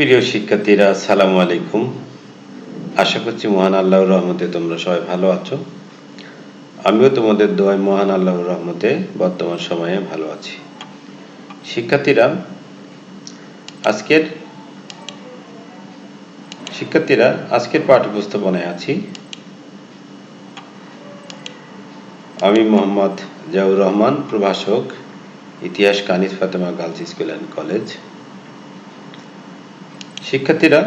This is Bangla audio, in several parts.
প্রিয় শিক্ষার্থীরা, আসসালামু আলাইকুম। আশা করছি মহান আল্লাহর রহমতে তোমরা সবাই ভালো আছো। আমিও তোমাদের দোয়ায় মহান আল্লাহর রহমতে বর্তমান সময়ে ভালো আছি। শিক্ষার্থীরা আজকের পাঠ্যপুস্তকনায় আছি। আমি মোহাম্মদ জিয়াউর রহমান, প্রভাষক, ইতিহাস, Kaniz Fatema girls school and college. শিক্ষার্থীরা,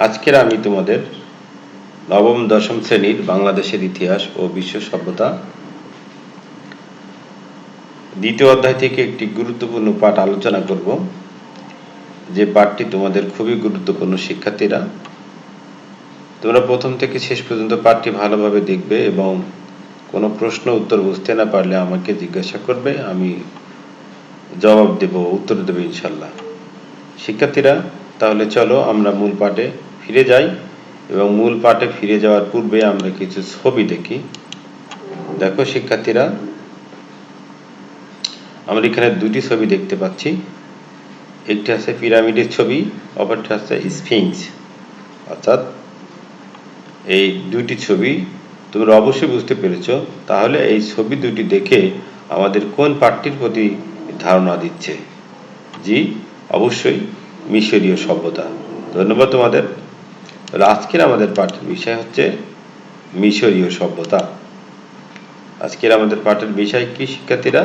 আজকের আমি তোমাদের নবম দশম শ্রেণীর বাংলাদেশের ইতিহাস ও বিশ্ব সভ্যতা দ্বিতীয় অধ্যায় থেকে একটি গুরুত্বপূর্ণ পাঠ আলোচনা করব, যে পাঠটি তোমাদের খুবই গুরুত্বপূর্ণ। শিক্ষার্থীরা, তোমরা প্রথম থেকে শেষ পর্যন্ত পাঠটি ভালোভাবে দেখবে এবং কোনো প্রশ্ন উত্তর বুঝতে না পারলে আমাকে জিজ্ঞাসা করবে, আমি জবাব দেব, উত্তর দেব ইনশাল্লাহ। শিক্ষার্থীরা, তাহলে চলো আমরা মূল পাঠে ফিরে যাই এবং মূল পাঠে ফিরে যাওয়ার পূর্বে আমরা কিছু ছবি দেখি। দেখো শিক্ষার্থীরা, আমরা এখানে দুটি ছবি দেখতে পাচ্ছি। একটি আছে পিরামিডের ছবি, অপরটি আছে স্ফিংস। অর্থাৎ এই দুটি ছবি তোমরা অবশ্যই বুঝতে পেরেছো। তাহলে এই ছবি দুটি দেখে আমাদের কোন পাঠটির প্রতি ধারণা দিচ্ছে? জি, অবশ্যই মিশরীয় সভ্যতা। ধন্যবাদ তোমাদের। আজকের আমাদের পাঠের বিষয় হচ্ছে মিশরীয় সভ্যতা। আজকের আমাদের পাঠের বিষয় কি শিক্ষার্থীরা?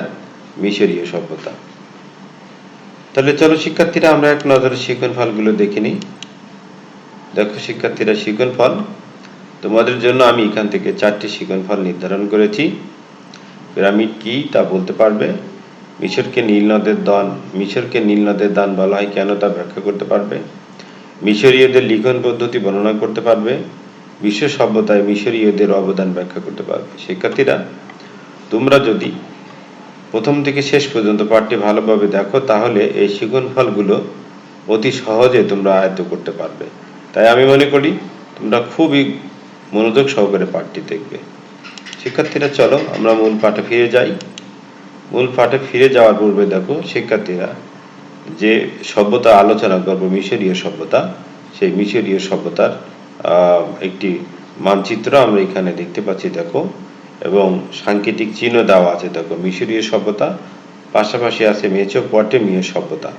মিশরীয় সভ্যতা। তাহলে চলো শিক্ষার্থীরা, আমরা এক নজরে শিক্ষণফলগুলো দেখে নিই। দেখো শিক্ষার্থীরা, শিক্ষণফল তোমাদের জন্য আমি এখান থেকে 4টি শিক্ষণফল নির্ধারণ করেছি। পিরামিড কি তা বলতে পারবে, মিশরকে নীল নদের দান বলা হয় কেন তা ব্যাখ্যা করতে পারবে, মিশরীয়দের লিখন পদ্ধতি বর্ণনা করতে পারবে, বিশ্ব সভ্যতায় মিশরীয়দের অবদান ব্যাখ্যা করতে পারবে। শিক্ষার্থীরা, তোমরা যদি প্রথম থেকে শেষ পর্যন্ত পাঠটি ভালোভাবে দেখো তাহলে এই শিক্ষণফলগুলো অতি সহজে তোমরা আয়ত্ত করতে পারবে। তাই আমি মনে করি তোমরা খুবই মনোযোগ সহকারে পাঠটি দেখবে। শিক্ষার্থীরা, চলো আমরা মূল পাঠে ফিরে যাই। মূল পাঠে ফিরে যাওয়ার পূর্বে দেখো শিক্ষার্থীরা, যে সভ্যতা আলোচনা করব মিশরীয় সভ্যতা, সেই মিশরীয় সভ্যতার একটি মানচিত্র আমরা এখানে দেখতে পাচ্ছি। দেখো, এবং সাংকেতিক চিহ্ন দেওয়া আছে। দেখো, মিশরীয় সভ্যতা, পাশাপাশি আছে মেসোপটেমীয় সভ্যতা।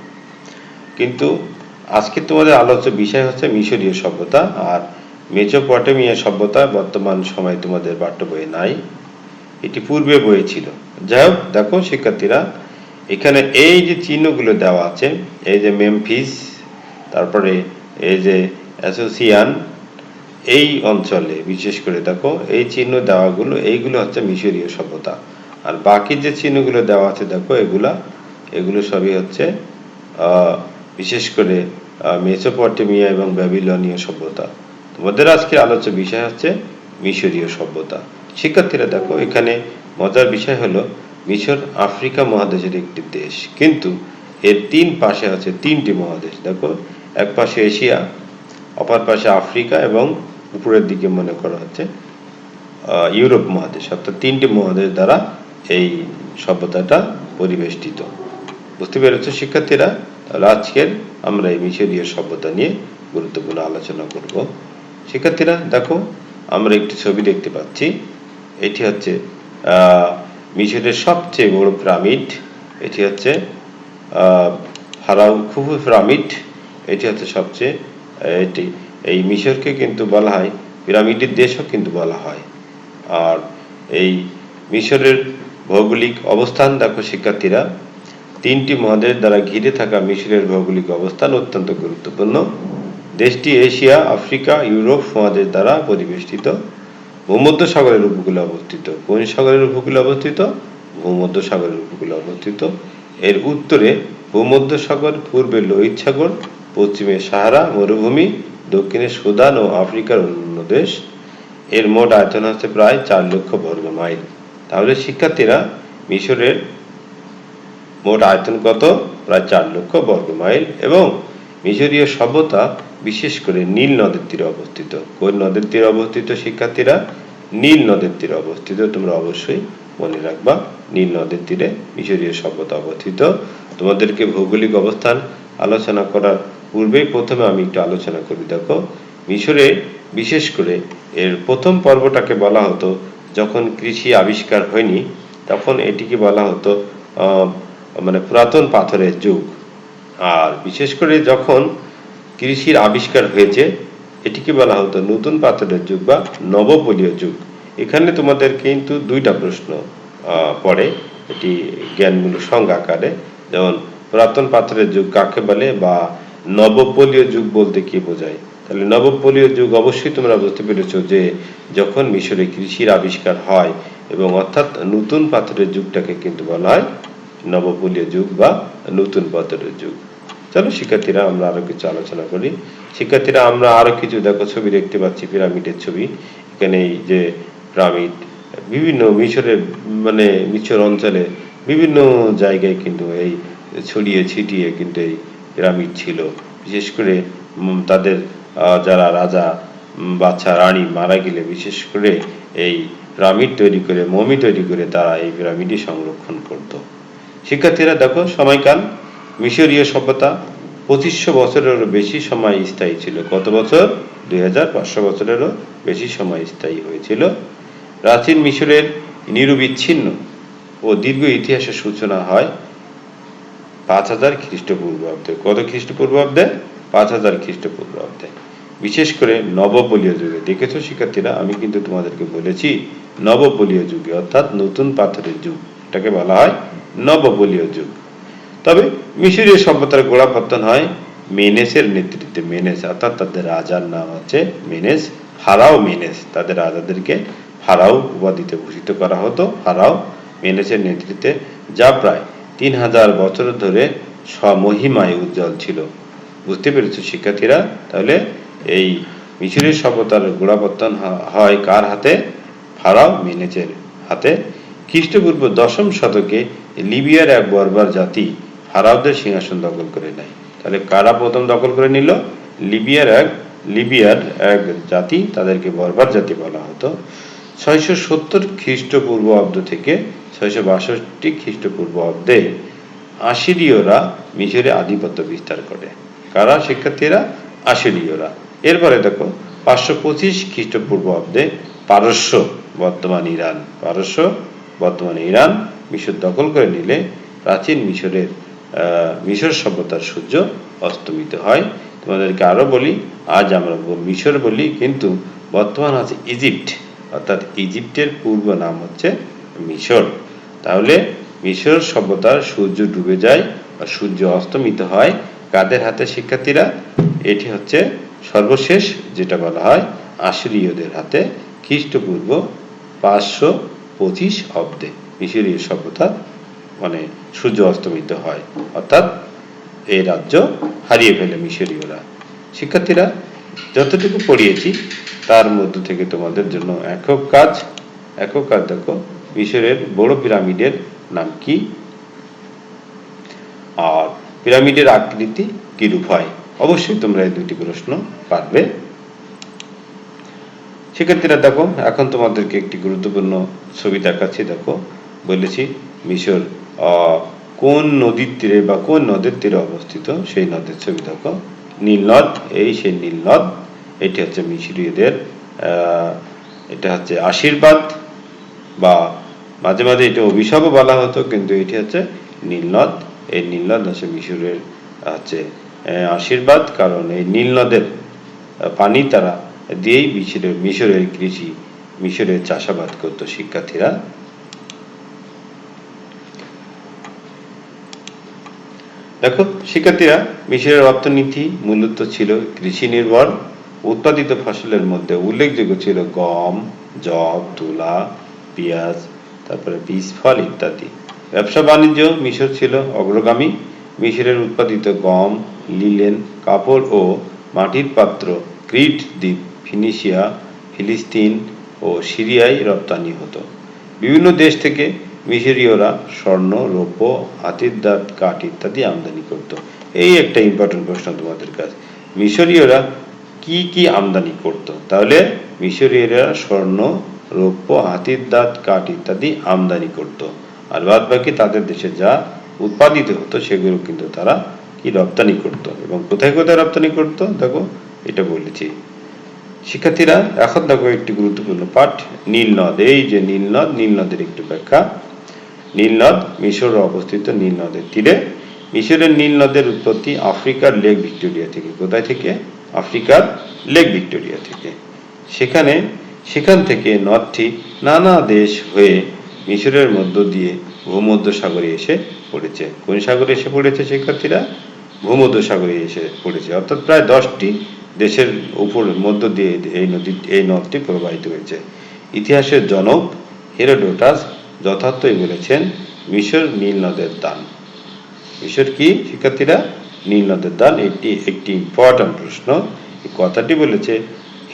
কিন্তু আজকে তোমাদের আলোচ্য বিষয় হচ্ছে মিশরীয় সভ্যতা, আর মেসোপটেমীয় সভ্যতা বর্তমান সময়ে তোমাদের পাঠ্য বইয়ে নাই, এটি পূর্বে বইয়ে ছিল। যাই হোক, দেখো শিক্ষার্থীরা, এখানে এই যে চিহ্নগুলো দেওয়া আছে, এই যে মেমফিস, তারপরে এই যে অ্যাসোসিয়ান, এই অঞ্চলে বিশেষ করে দেখো এই চিহ্ন দেওয়াগুলো, এইগুলো হচ্ছে মিশরীয় সভ্যতা। আর বাকি যে চিহ্নগুলো দেওয়া আছে দেখো, এগুলো সবই হচ্ছে বিশেষ করে মেসোপটেমিয়া এবং ব্যাবিলনীয় সভ্যতা। তোমাদের আজকের আলোচ্য বিষয় হচ্ছে মিশরীয় সভ্যতা। শিক্ষার্থীরা, দেখো এখানে মজার বিষয় হলো মিশর আফ্রিকা মহাদেশের একটি দেশ, কিন্তু এর তিন পাশে আছে 3টি মহাদেশ। দেখো, এক পাশে এশিয়া, অপর পাশে আফ্রিকা এবং উপরের দিকে মনে করা হচ্ছে ইউরোপ মহাদেশ। অর্থাৎ 3টি মহাদেশ দ্বারা এই সভ্যতাটা পরিবেষ্টিত। বুঝতে পেরেছ শিক্ষার্থীরা? আজকের আমরা এই মিশরীয় সভ্যতা নিয়ে গুরুত্বপূর্ণ আলোচনা করব। শিক্ষার্থীরা, দেখো আমরা একটি ছবি দেখতে পাচ্ছি। এটি হচ্ছে মিশরের সবচেয়ে বড় পিরামিড। এটি হচ্ছে ফারাও খুফু পিরামিড। এটি হচ্ছে সবচেয়ে, এই মিশরকে কিন্তু বলা হয় পিরামিডের দেশও কিন্তু বলা হয়। আর এই মিশরের ভৌগোলিক অবস্থান দেখো শিক্ষার্থীরা, 3টি মহাদেশ দ্বারা ঘিরে থাকা মিশরের ভৌগোলিক অবস্থান অত্যন্ত গুরুত্বপূর্ণ। দেশটি এশিয়া, আফ্রিকা, ইউরোপ মহাদেশ দ্বারা পরিবেষ্টিত। ভূমধ্য সাগরের উপকূলে অবস্থিত। কোন সাগরের উপকূলে অবস্থিত? ভূমধ্য সাগরের উপকূলে অবস্থিত। এর উত্তরে ভূমধ্য সাগর, পূর্বে লোহিত সাগর, পশ্চিমে সাহারা মরুভূমি, দক্ষিণে সুদান ও আফ্রিকার অন্যান্য দেশ। এর মোট আয়তন হচ্ছে প্রায় 4 লক্ষ বর্গ মাইল। তাহলে শিক্ষার্থীরা, মিশরের মোট আয়তন কত? প্রায় 4 লক্ষ বর্গ মাইল। এবং মিশরীয় সভ্যতা বিশেষ করে নীল নদের তীরে অবস্থিত। কোন নদের তীরে অবস্থিত শিক্ষার্থীরা? নীল নদের তীরে অবস্থিত। তোমরা অবশ্যই মনে রাখবা, নীল নদের তীরে মিশরীয় সভ্যতা অবস্থিত। তোমাদেরকে ভৌগোলিক অবস্থান আলোচনা করার পূর্বেই প্রথমে আমি একটু আলোচনা করি। দেখো, মিশরে বিশেষ করে এর প্রথম পর্বটাকে বলা হতো, যখন কৃষি আবিষ্কার হয়নি তখন এটিকে বলা হতো মানে পুরাতন পাথরের যুগ। আর বিশেষ করে যখন কৃষির আবিষ্কার হয়েছে এটিকে বলা হতো নতুন পাথরের যুগ বা নবপলীয় যুগ। এখানে তোমাদের কিন্তু দুইটা প্রশ্ন পড়ে, এটি জ্ঞানমূলক সংজ্ঞা আকারে। যেমন পুরাতন পাথরের যুগ কাকে বলে বা নবপলীয় যুগ বলতে কি বোঝায়। তাহলে নবপলীয় যুগ অবশ্যই তোমরা বুঝতে পেরেছো যে যখন মিশরে কৃষির আবিষ্কার হয়, এবং অর্থাৎ নতুন পাথরের যুগটাকে কিন্তু বলা হয় নবপলীয় যুগ বা নতুন পাথরের যুগ। চলো শিক্ষার্থীরা আমরা আরো কিছু আলোচনা করি। শিক্ষার্থীরা আমরা আরো কিছু দেখো ছবি দেখতে পাচ্ছি, পিরামিডের ছবি। এখানে এই যে পিরামিড বিভিন্ন মিশরের মানে মিশর অঞ্চলে বিভিন্ন জায়গায় কিন্তু এই ছড়িয়ে ছিটিয়ে কিন্তু এই পিরামিড ছিল। বিশেষ করে তাদের যারা রাজা বাচ্চা রানী মারা গেলে বিশেষ করে এই পিরামিড তৈরি করে মমি তৈরি করে তারা এই পিরামিডই সংরক্ষণ করত। শিক্ষার্থীরা দেখো সময়কাল, মিশরীয় সভ্যতা 2500 বছরেরও বেশি সময় স্থায়ী ছিল। কত বছর? 2500 বছরেরও বেশি সময় স্থায়ী হয়েছিল। প্রাচীন মিশরের নিরবিচ্ছিন্ন ও দীর্ঘ ইতিহাসের সূচনা হয় 5000 খ্রিস্টপূর্বাব্দে। কত খ্রিস্টপূর্বাব্দে? 5000 খ্রিস্টপূর্বাব্দে। বিশেষ করে নবপলীয় যুগে। দেখেছো শিক্ষার্থীরা, আমি কিন্তু তোমাদেরকে বলেছি নবপলীয় যুগে, অর্থাৎ নতুন পাথরের যুগ, এটাকে বলা হয় নবপলীয় যুগ। তবে মিশরীয় সভ্যতার গোড়াপত্তন হয় মেনেসের নেতৃত্বে। মেনেস অর্থাৎ তাদের রাজার নাম হচ্ছে মেনেস, ফারাও মেনেস। তাদের রাজাদেরকে ফারাও উপাধিতে ভূষিত করা হতো। ফারাও মেনেসের নেতৃত্বে, যা প্রায় 3000 বছর ধরে স্বমহিমায় উজ্জ্বল ছিল। বুঝতে পেরেছো শিক্ষার্থীরা? তাহলে এই মিশরীয় সভ্যতার গোড়াপত্তন হয় কার হাতে? ফারাও মেনেসের হাতে। খ্রিস্টপূর্ব 10ম শতকে লিবিয়ার এক বর্বর জাতি ফারাওদের সিংহাসন দখল করে নেয়। তাহলে কারা প্রথম দখল করে নিল? লিবিয়ার এক জাতি, তাদেরকে বর্বর জাতি বলা হতো। 670 খ্রিস্টপূর্বাব্দ থেকে 662 খ্রিস্টপূর্বাব্দে আশিরীয়রা মিশরে আধিপত্য বিস্তার করে। কারা শিক্ষার্থীরা? আশিরীয়রা। এরপরে দেখো 525 খ্রিস্টপূর্বাব্দে পারস্য, বর্তমান ইরান মিশর দখল করে নিলে প্রাচীন মিশর সভ্যতার সূর্য অস্তমিত হয়। তোমাদেরকে আরো বলি, আজ আমরা মিশর বলি কিন্তু বর্তমান আছে ইজিপ্ট, অর্থাৎ ইজিপ্টের পূর্ব নাম হচ্ছে মিশর। তাহলে মিশর সভ্যতার সূর্য ডুবে যায় বা সূর্য অস্তমিত হয় কাদের হাতে শিক্ষার্থীরা? এটি হচ্ছে সর্বশেষ যেটা বলা হয় আশিরীয়দের হাতে। খ্রিস্টপূর্ব 525 অব্দে মিশরীয় সভ্যতা মানে সূর্য অস্তমিত হয়, অর্থাৎ এই রাজ্য হারিয়ে ফেলে মিশরীয়রা। শিক্ষার্থীরা যতটুকু পড়িয়েছি তার মধ্য থেকে তোমাদের জন্য একক কাজ দেখো, মিশরের বড় পিরামিডের নাম কি আর পিরামিডের আকৃতি কিরূপ হয়। অবশ্যই তোমরা এই দুটি প্রশ্ন পারবে। শিক্ষার্থীরা দেখো, এখন তোমাদেরকে একটি গুরুত্বপূর্ণ ছবি দেখাচ্ছি। দেখো, বলেছি মিশর কোন নদীর তীরে বা কোন নদের তীরে অবস্থিত, সেই নদের ছবি দেখো। নীল নদ, এই সেই নীল নদ। এটি হচ্ছে মিশরীয়দের এটা হচ্ছে আশীর্বাদ, বা মাঝে মাঝে এটা অভিশাপও বলা হতো, কিন্তু এটি হচ্ছে নীল নদ। এই নীল নদ হচ্ছে মিশরের হচ্ছে আশীর্বাদ, কারণ এই নীল নদের পানি তারা দিয়েই মিশরের কৃষি, মিশরের চাষাবাদ করত। শিক্ষার্থীরা দেখো, শিক্ষার্থীরা মিশরের অর্থনীতি মূলত ছিল কৃষি নির্ভর। উৎপাদিত ফসলের মধ্যে উল্লেখযোগ্য ছিল গম, যব, তুলা, পেঁয়াজ, তারপরে বীজ, ফল ইত্যাদি। ব্যবসা বাণিজ্য মিশর ছিল অগ্রগামী। মিশরের উৎপাদিত গম, লিনেন, কাপড় ও মাটির পাত্র ক্রিট দ্বীপ, ফিনিশিয়া, ফিলিস্তিন ও সিরিয়ায় রপ্তানি হতো। বিভিন্ন দেশ থেকে মিশরীয়রা স্বর্ণ, রৌপ্য, হাতির দাঁত, কাঠ ইত্যাদি আমদানি করত। এই একটা ইম্পর্টেন্ট প্রশ্ন তোমাদের কাছে, মিশরীয়রা কি কি আমদানি করত? তাহলে মিশরীয়রা স্বর্ণ, রৌপ্য, হাতির দাঁত, কাঠ ইত্যাদি আমদানি করত। আর বাদ বাকি তাদের দেশে যা উৎপাদিত হতো সেগুলো কিন্তু তারা কি রপ্তানি করত, এবং কোথায় কোথায় রপ্তানি করত দেখো এটা বলেছি। শিক্ষার্থীরা এখন দেখো একটি গুরুত্বপূর্ণ পাঠ, নীল নদ। এই যে নীল নদ, নীল নদের একটু ব্যাখ্যা। নীল নদ মিশরে অবস্থিত, নীল নদের তীরে। মিশরের নীল নদের উৎপত্তি আফ্রিকার লেক ভিক্টোরিয়া থেকে। কোথায় থেকে? আফ্রিকার লেক ভিক্টোরিয়া থেকে। সেখান থেকে নদটি নানা দেশ হয়ে মিশরের মধ্য দিয়ে ভূমধ্য সাগরে এসে পড়েছে। কোন সাগরে এসে পড়েছে শিক্ষার্থীরা? ভূমধ্য সাগরে এসে পড়েছে, অর্থাৎ প্রায় 10টি দেশের উপর মধ্য দিয়ে এই নদটি প্রবাহিত হয়েছে। ইতিহাসের জনক হেরোডোটাস যথার্থই বলেছেন মিশর নীল নদের দান। মিশর কি শিক্ষার্থীরা? নীল নদের দান। একটি ইম্পর্টেন্ট প্রশ্ন। এই কথাটি বলেছে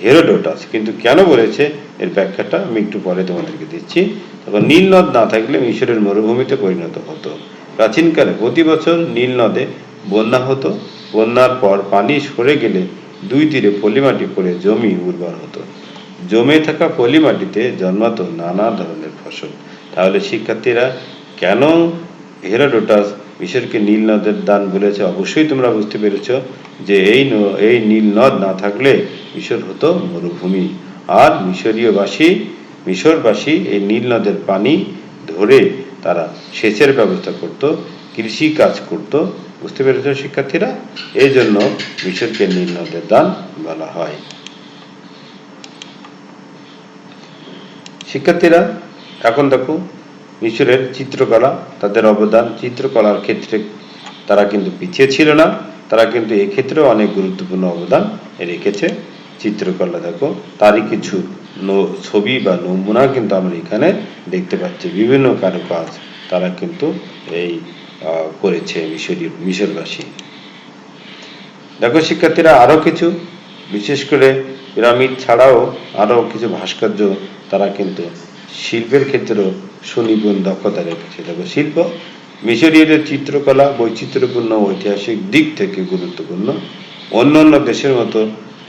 হেরোডোটাস, কিন্তু কেন বলেছে এর ব্যাখ্যাটা আমি একটু পরে তোমাদেরকে দিচ্ছি। তখন নীল নদ না থাকলে মিশরের মরুভূমিতে পরিণত হতো। প্রাচীনকালে প্রতি বছর নীল নদে বন্যা হতো। বন্যার পর পানি সরে গেলে দুই তীরে পলিমাটি পড়ে জমি উর্বর হতো। জমে থাকা পলিমাটিতে জন্মাতো নানা ধরনের ফসল। তাহলে শিক্ষার্থীরা কেন হেরোডোটাস মিশরকে নীল নদের দান বলেছে? অবশ্যই তোমরা বুঝতে পেরেছ যে এই নীল নদ না থাকলে মিশর হতো মরুভূমি, আর মিশরবাসী এই নীল নদের পানি ধরে তারা সেচের ব্যবস্থা করত, কৃষি কাজ করত। বুঝতে পেরেছ শিক্ষার্থীরা? এই জন্য মিশরকে নীল নদের দান বলা হয়। শিক্ষার্থীরা এখন দেখো মিশরের চিত্রকলা, তাদের অবদান। চিত্রকলার ক্ষেত্রে তারা কিন্তু পিছিয়ে ছিল না, তারা কিন্তু এক্ষেত্রেও অনেক গুরুত্বপূর্ণ অবদান রেখেছে। চিত্রকলা দেখো, তারই কিছু ছবি বা নমুনা কিন্তু আমরা এখানে দেখতে পাচ্ছি। বিভিন্ন কারুকাজ তারা কিন্তু এই করেছে মিশরবাসী। দেখো শিক্ষার্থীরা আরো কিছু, বিশেষ করে পিরামিড ছাড়াও আরো কিছু ভাস্কর্য তারা কিন্তু শিল্পের ক্ষেত্রেও সুনিপুণ দক্ষতা রেখেছে। দেখো শিল্প, মিশরীয়দের চিত্রকলা বৈচিত্র্যপূর্ণ ঐতিহাসিক দিক থেকে গুরুত্বপূর্ণ। অন্যান্য দেশের মতো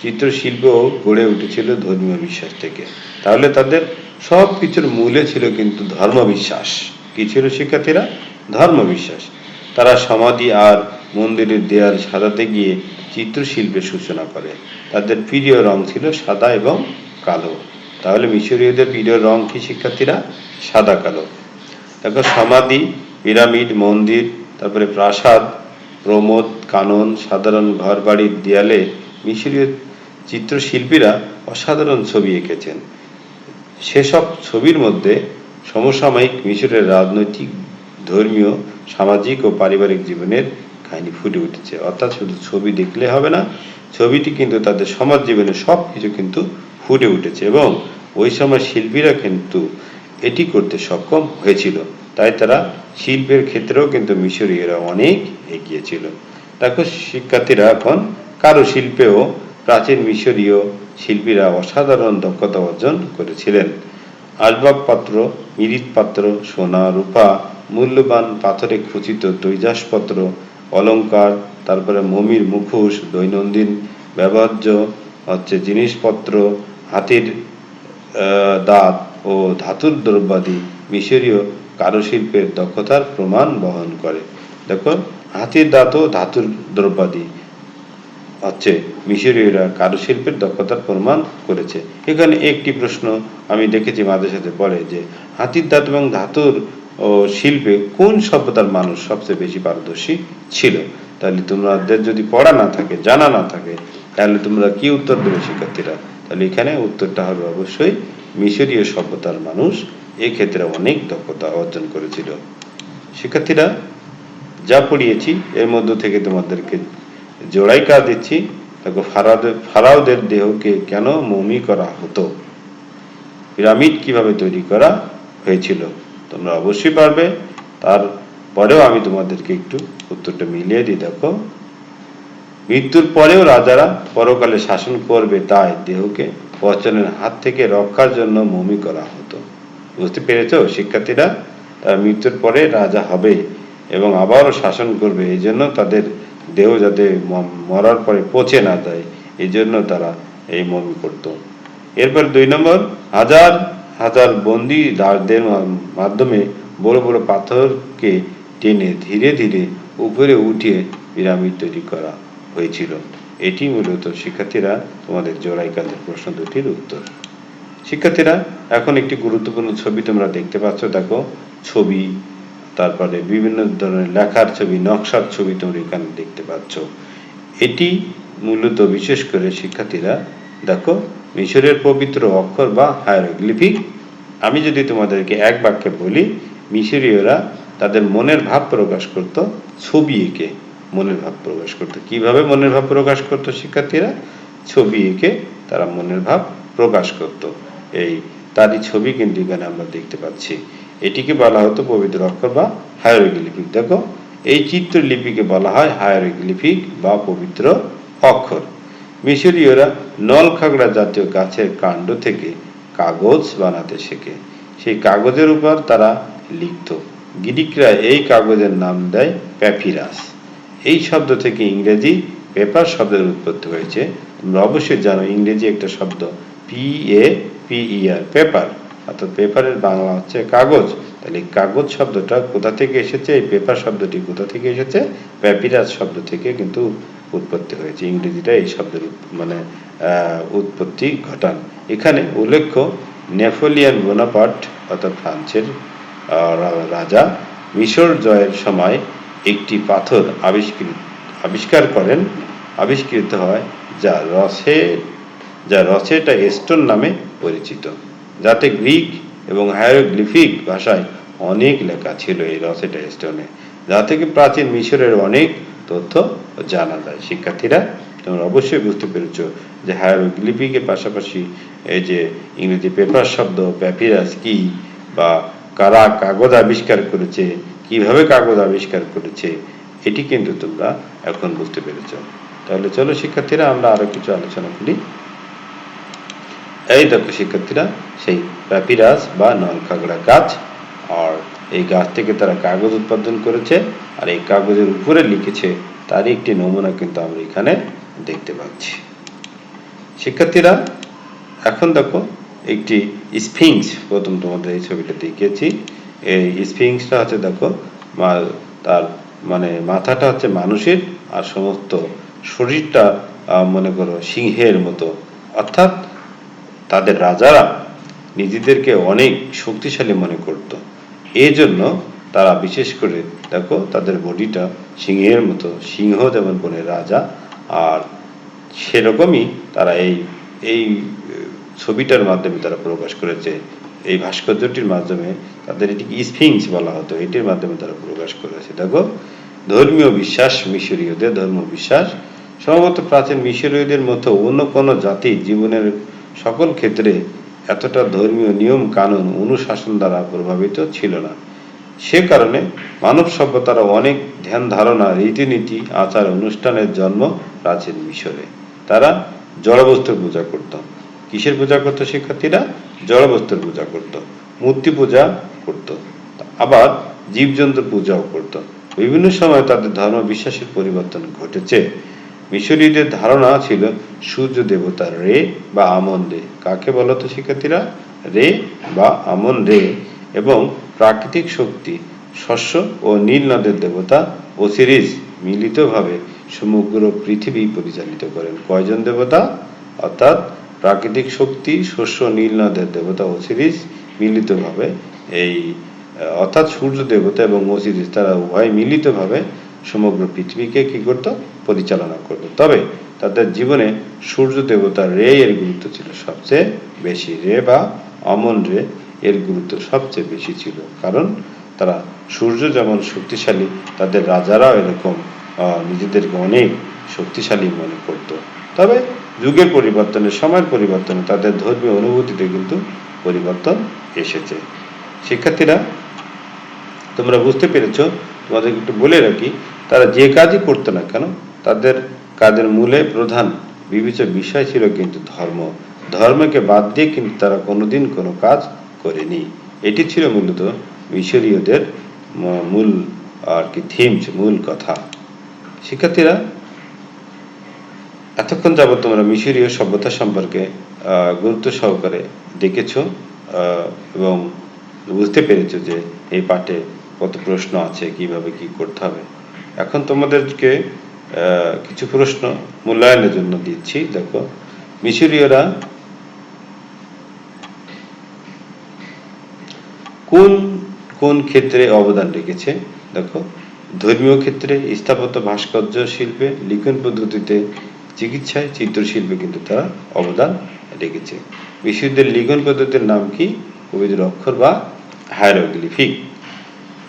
চিত্রশিল্পও গড়ে উঠেছিল ধর্মীয় বিশ্বাস থেকে। তাহলে তাদের সব কিছুর মূলে ছিল কিন্তু ধর্মবিশ্বাস। কি ছিল শিক্ষার্থীরা? ধর্মবিশ্বাস। তারা সমাধি আর মন্দিরের দেয়াল সাজাতে গিয়ে চিত্রশিল্পের সূচনা করে। তাদের প্রিয় রং ছিল সাদা এবং কালো। তাহলে মিশরীয়দের প্রিয় রং কি শিক্ষার্থীরা? সাদা কালো। দেখো সমাধি, পিরামিড, মন্দির, তারপরে প্রাসাদ, প্রমোদ, কানন, সাধারণ ঘর বাড়ির দেয়ালে মিশরীয় চিত্রশিল্পীরা অসাধারণ ছবি এঁকেছেন। সেসব ছবির মধ্যে সমসাময়িক মিশরের রাজনৈতিক, ধর্মীয়, সামাজিক ও পারিবারিক জীবনের কাহিনী ফুটে উঠেছে। অর্থাৎ শুধু ছবি দেখলে হবে না, ছবিটি কিন্তু তাদের সমাজ জীবনের সব কিছু কিন্তু ফুটে উঠেছে, এবং ওই সময় শিল্পীরা কিন্তু এটি করতে সক্ষম হয়েছিল। তাই তারা শিল্পের ক্ষেত্রেও কিন্তু মিশরীয়রা অনেক এগিয়ে ছিল। দেখো শিক্ষার্থীরা এখন কারুশিল্পেও প্রাচীন মিশরীয় শিল্পীরা অসাধারণ দক্ষতা অর্জন করেছিলেন। আসবাবপত্র, মৃৎপাত্র, সোনা, রূপা, মূল্যবান পাথরে খচিত তৈজসপত্র, অলংকার, তারপরে মমির মুখোশ, দৈনন্দিন ব্যবহার্য জিনিসপত্র, হাতির দাঁত ও ধাতুর দ্রব্যাদি মিশরীয় কারুশিল্পের দক্ষতার প্রমাণ বহন করে। দেখো হাতির দাঁত ও ধাতুর দ্রব্যাদি মিশরীয়রা কারুশিল্পের দক্ষতার প্রমাণ করেছে। এখানে একটি প্রশ্ন আমি দেখেছি মাদ্রাসাতে পড়ে যে হাতির দাঁত এবং ধাতুর শিল্পে কোন সভ্যতার মানুষ সবচেয়ে বেশি পারদর্শী ছিল? তাহলে তোমাদের যদি পড়া না থাকে, জানা না থাকে, তাহলে তোমরা কি উত্তর দেবে শিক্ষার্থীরা? তাহলে এখানে উত্তরটা হবে অবশ্যই মিশরীয় সভ্যতার মানুষ এক্ষেত্রে অনেক দক্ষতা অর্জন করেছিল। শিক্ষার্থীরা যা পড়িয়েছি এর মধ্য থেকে তোমাদেরকে জোড়াই কাজ দিচ্ছি। দেখো ফারাওদের দেহকে কেন মমি করা হতো? পিরামিড কিভাবে তৈরি করা হয়েছিল? তোমরা অবশ্যই পারবে। তারপরেও আমি তোমাদেরকে একটু উত্তরটা মিলিয়ে দিই। দেখো মৃত্যুর পরেও রাজারা পরকালে শাসন করবে, তাই দেহকে পচনের হাত থেকে রক্ষার জন্য মমি করা হতো। বুঝতে পেরেছ শিক্ষার্থীরা? তারা মৃত্যুর পরে রাজা হবে এবং আবারও শাসন করবে, এই জন্য তাদের দেহ যাতে মরার পরে পচে না যায়, এই জন্য তারা এই মমি করত। এরপর 2 নম্বর, হাজার হাজার বন্দী দাসদের মাধ্যমে বড় বড় পাথরকে টেনে ধীরে ধীরে উপরে উঠিয়ে পিরামিড তৈরি করা হয়েছিল। এটি মূলত শিক্ষার্থীরা তোমাদের জোড়াই কাজের প্রশ্ন দুটির উত্তর। শিক্ষার্থীরা এখন একটি গুরুত্বপূর্ণ ছবি তোমরা দেখতে পাচ্ছ। দেখো ছবি, তারপরে বিভিন্ন ধরনের লেখার ছবি, নকশার ছবি তোমরা এখানে দেখতে পাচ্ছ। এটি মূলত বিশেষ করে শিক্ষার্থীরা দেখো মিশরের পবিত্র অক্ষর বা হায়ারোগ্লিফিক। আমি যদি তোমাদেরকে এক বাক্যে বলি, মিশরীয়রা তাদের মনের ভাব প্রকাশ করত ছবি এঁকে, মনের ভাব প্রকাশ করত। কিভাবে মনের ভাব প্রকাশ করত শিক্ষার্থীরা? ছবি এঁকে তারা মনের ভাব প্রকাশ করত। এই তারই ছবি কিন্তু এখানে আমরা দেখতে পাচ্ছি। এটিকে বলা হতো পবিত্র অক্ষর বা হায়ারোগ্লিফিক। দেখো এই চিত্রলিপিকে বলা হয় হায়ারোগ্লিফিক বা পবিত্র অক্ষর। মিশরীয়রা নলখাগড়া জাতীয় গাছের কাণ্ড থেকে কাগজ বানাতে শেখে। সেই কাগজের উপর তারা লিখত। গ্রিকরা এই কাগজের নাম দেয় প্যাপিরাস। এই শব্দ থেকে ইংরেজি পেপার শব্দের উৎপত্তি হয়েছে। তোমরা অবশ্যই জানো ইংরেজি একটা শব্দ PAPER, পেপার, অর্থাৎ পেপারের বাংলা হচ্ছে কাগজ। তাহলে কাগজ শব্দটা কোথা থেকে এসেছে? এই পেপার শব্দটি কোথা থেকে এসেছে? প্যাপিরাস শব্দ থেকে কিন্তু উৎপত্তি হয়েছে। ইংরেজিটা এই শব্দের উৎপত্তি ঘটান। এখানে উল্লেখ্য নেপোলিয়ন বোনাপার্ট অর্থাৎ ফ্রান্সের রাজা মিশর জয়ের সময় একটি পাথর আবিষ্কৃত হয় যা রসেটা স্টোন নামে পরিচিত, যাতে গ্রিক এবং হায়ারোগ্লিফিক ভাষায় অনেক লেখা ছিল এই রসেটা স্টোনে, যা থেকে প্রাচীন মিশরের অনেক তথ্য জানা যায়। শিক্ষার্থীরা তোমরা অবশ্যই বুঝতে পেরেছ যে হায়ারোগ্লিফিকের পাশাপাশি এই যে ইংরেজি পেপার শব্দ, প্যাপিরাস কি, বা কারা কাগজ আবিষ্কার করেছে, কিভাবে কাগজ আবিষ্কার করেছে, এটি কিন্তু তোমরা এখন বুঝতে পেরেছ। তাহলে চলো শিক্ষার্থীরা আমরা আরো কিছু আলোচনা করি। এই দেখো শিক্ষার্থীরা সেই প্যাপিরাস বা নলখাগড়া গাছ, আর এই গাছ থেকে তারা কাগজ উৎপাদন করেছে, আর এই কাগজের উপরে লিখেছে, তারই একটি নমুনা কিন্তু আমরা এখানে দেখতে পাচ্ছি। শিক্ষার্থীরা এখন দেখো একটি স্ফিংস, প্রথম তোমাদের এই ছবিটা দেখিয়েছি। এই স্ফিংসটা হচ্ছে দেখো তার মানে মাথাটা হচ্ছে মানুষের, আর সমস্ত শরীরটা মনে করো সিংহের মতো। অর্থাৎ তাদের রাজারা নিজেদেরকে অনেক শক্তিশালী মনে করত। এই জন্য তারা বিশেষ করে দেখো তাদের বডিটা সিংহের মতো, সিংহ যেমন বলে রাজা, আর সেরকমই তারা এই ছবিটার মাধ্যমে তারা প্রকাশ করেছে। এই ভাস্কর্যটির মাধ্যমে তাদের এটিকে স্ফিংস বলা হতো, এটির মাধ্যমে তারা প্রকাশ করেছে। দেখো ধর্মীয় বিশ্বাস, মিশরীয়দের ধর্ম বিশ্বাস সম্ভবত প্রাচীন মিশরীয়দের মতো অন্য কোনো জাতি জীবনের সকল ক্ষেত্রে এতটা ধর্মীয় নিয়ম কানুন অনুশাসন দ্বারা প্রভাবিত ছিল না। সে কারণে মানব সভ্যতার অনেক ধ্যান ধারণা, রীতিনীতি, আচার অনুষ্ঠানের জন্ম প্রাচীন মিশরে। তারা জড়বস্তুর পূজা করত। কিসের পূজা করত শিক্ষার্থীরা? জড়বস্তুর পূজা করত, মূর্তি পূজা করত, আবার জীবজন্তুর পূজাও করত। বিভিন্ন সময় তাদের ধর্ম বিশ্বাসের পরিবর্তন ঘটেছে। মিশরীয়দের ধারণা ছিল সূর্য দেবতা রে বা আমন রে। কাকে বলতো শিক্ষার্থীরা? রে বা আমন রে। এবং প্রাকৃতিক শক্তি শস্য ও নীল নদের দেবতা ওসিরিস মিলিতভাবে সমগ্র পৃথিবী পরিচালিত করেন। কয়জন দেবতা? অর্থাৎ প্রাকৃতিক শক্তি, শস্য, নীল নদের দেবতা ওসিরিস মিলিতভাবে অর্থাৎ সূর্য দেবতা এবং ওসিরিস তারা উভয় মিলিতভাবে সমগ্র পৃথিবীকে কি করত? পরিচালনা করত। তবে তাদের জীবনে সূর্য দেবতার রে এর গুরুত্ব ছিল সবচেয়ে বেশি। রে বা আমন রে এর গুরুত্ব সবচেয়ে বেশি ছিল, কারণ তারা সূর্য যেমন শক্তিশালী, তাদের রাজারাও এরকম নিজেদেরকে অনেক শক্তিশালী মনে করত। তবে যুগের পরিবর্তনে, সময়ের পরিবর্তনে তাদের ধর্মীয় অনুভূতিতে কিন্তু পরিবর্তন এসেছে। শিক্ষার্থীরা তোমরা বুঝতে পেরেছ। তোমাদেরকে একটু বলে রাখি, তারা যে কাজই করতো না কেন তাদের কাজের মূলে প্রধান বিবেচ্য বিষয় ছিল কিন্তু ধর্ম। ধর্মকে বাদ দিয়ে কিন্তু তারা কোনোদিন কোনো কাজ করেনি। এটি ছিল মূলত মিশরীয়দের মূল আর কি থিমস, মূল কথা। শিক্ষার্থীরা এতক্ষণ যাবত তোমরা মিশরীয় সভ্যতা সম্পর্কে গুরুত্ব সহকারে দেখেছ এবং বুঝতে পেরেছ যে এই পাঠে কত প্রশ্ন আছে, কিভাবে কি করতে হবে। এখন তোমাদেরকে কিছু প্রশ্ন মূল্যায়নের জন্য দিচ্ছি। দেখো, মিশরীয়রা কোন কোন ক্ষেত্রে অবদান রেখেছে? দেখো, ধর্মীয় ক্ষেত্রে, স্থাপত্য ভাস্কর্য শিল্পে, লিখন পদ্ধতিতে, চিকিৎসায়, চিত্রশিল্পে কিন্তু তারা অবদান রেখেছে। মিশরীয়দের লিখন পদ্ধতির নাম কি? কবিদের অক্ষর বা হায়ারোগ্লিফিক।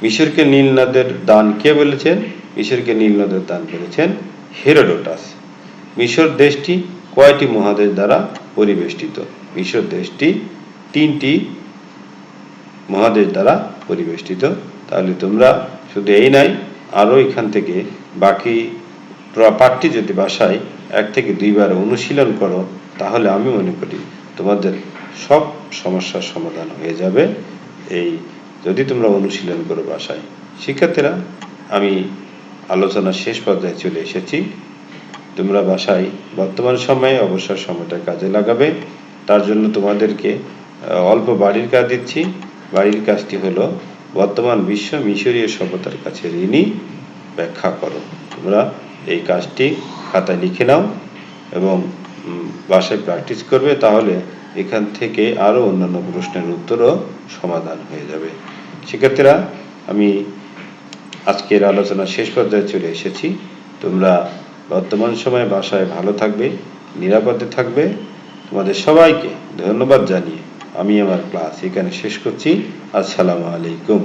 মিশরকে নীল নদের দান কে বলেছেন? মিশরকে নীল নদের দান বলেছেন হেরোডোটাস। মিশর দেশটি কয়টি মহাদেশ দ্বারা পরিবেষ্টিত? মিশর দেশটি 3টি মহাদেশ দ্বারা পরিবেষ্টিত। তাহলে তোমরা শুধু এই নাই, আরও এখান থেকে বাকি পাঠটি যদি বাসায় 1 থেকে 2 বার অনুশীলন করো, তাহলে আমি মনে করি তোমাদের সব সমস্যার সমাধান হয়ে যাবে। এই যদি তোমরা অনুশীলন করো বাসায়। শিক্ষার্থীরা, আমি আলোচনার শেষ পর্যায়ে চলে এসেছি। তোমরা বাসায় বর্তমান সময়ে অবসর সময়টা কাজে লাগাবে। তার জন্য তোমাদেরকে অল্প বাড়ির কাজ দিচ্ছি। বাড়ির কাজটি হলো, বর্তমান বিশ্ব মিশরীয় সভ্যতার কাছে ঋণী ব্যাখ্যা করো। তোমরা এই কাজটি খাতায় লিখে নাও এবং বাসায় প্র্যাকটিস করবে, তাহলে এখান থেকে আরও অন্যান্য প্রশ্নের উত্তরও সমাধান হয়ে যাবে। শিক্ষার্থীরা, আমি আজকের আলোচনা শেষ পর্যায়ে চলে এসেছি। তোমরা বর্তমান সময়ে বাসায় ভালো থাকবে, নিরাপদে থাকবে। তোমাদের সবাইকে ধন্যবাদ জানিয়ে আমি আমার ক্লাস এখানে শেষ করছি। আসসালামু আলাইকুম।